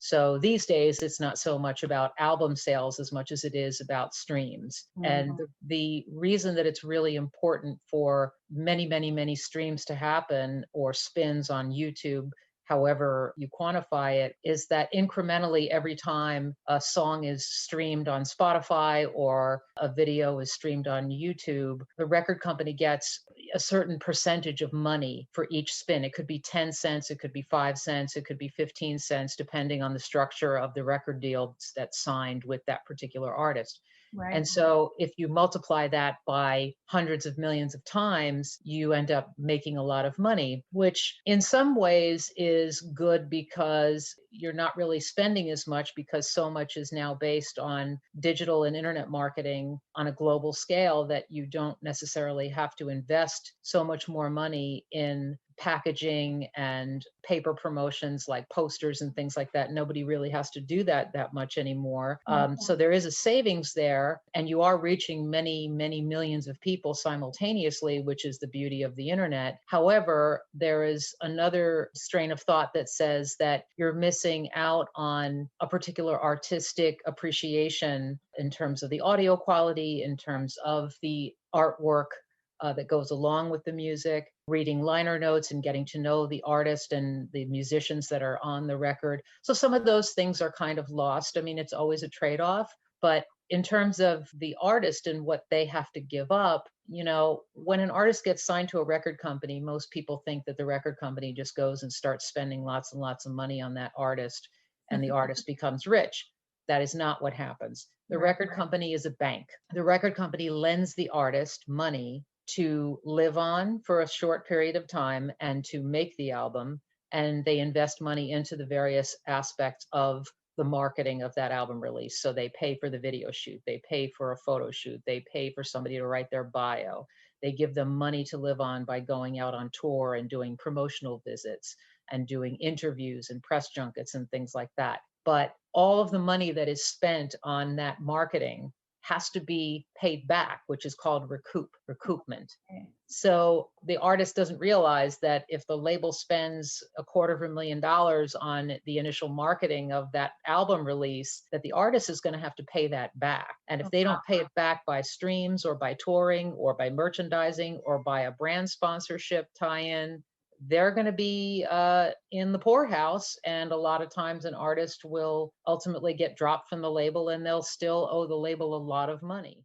So these days, it's not so much about album sales as much as it is about streams. And the reason that it's really important for many, many, many streams to happen or spins on YouTube, however you quantify it, is that incrementally every time a song is streamed on Spotify or a video is streamed on YouTube, the record company gets a certain percentage of money for each spin. It could be 10 cents, it could be 5 cents, it could be 15 cents, depending on the structure of the record deal that's signed with that particular artist. Right. And so if you multiply that by hundreds of millions of times, you end up making a lot of money, which in some ways is good because you're not really spending as much because so much is now based on digital and internet marketing on a global scale that you don't necessarily have to invest so much more money in packaging and paper promotions like posters and things like that. Nobody really has to do that much anymore. So there is a savings there, and you are reaching many, many millions of people simultaneously, which is the beauty of the internet. However, there is another strain of thought that says that you're missing out on a particular artistic appreciation in terms of the audio quality, in terms of the artwork that goes along with the music, reading liner notes and getting to know the artist and the musicians that are on the record. So some of those things are kind of lost. I mean, it's always a trade-off, but in terms of the artist and what they have to give up, you know, when an artist gets signed to a record company, most people think that the record company just goes and starts spending lots and lots of money on that artist and the artist becomes rich. That is not what happens. The record company is a bank. The record company lends the artist money to live on for a short period of time and to make the album. And they invest money into the various aspects of the marketing of that album release. So they pay for the video shoot, they pay for a photo shoot, they pay for somebody to write their bio. They give them money to live on by going out on tour and doing promotional visits and doing interviews and press junkets and things like that. But all of the money that is spent on that marketing has to be paid back, which is called recoupment. So the artist doesn't realize that if the label spends $250,000 on the initial marketing of that album release, that the artist is going to have to pay that back. And if they don't pay it back by streams or by touring or by merchandising or by a brand sponsorship tie-in, they're going to be in the poorhouse. And a lot of times an artist will ultimately get dropped from the label and they'll still owe the label a lot of money.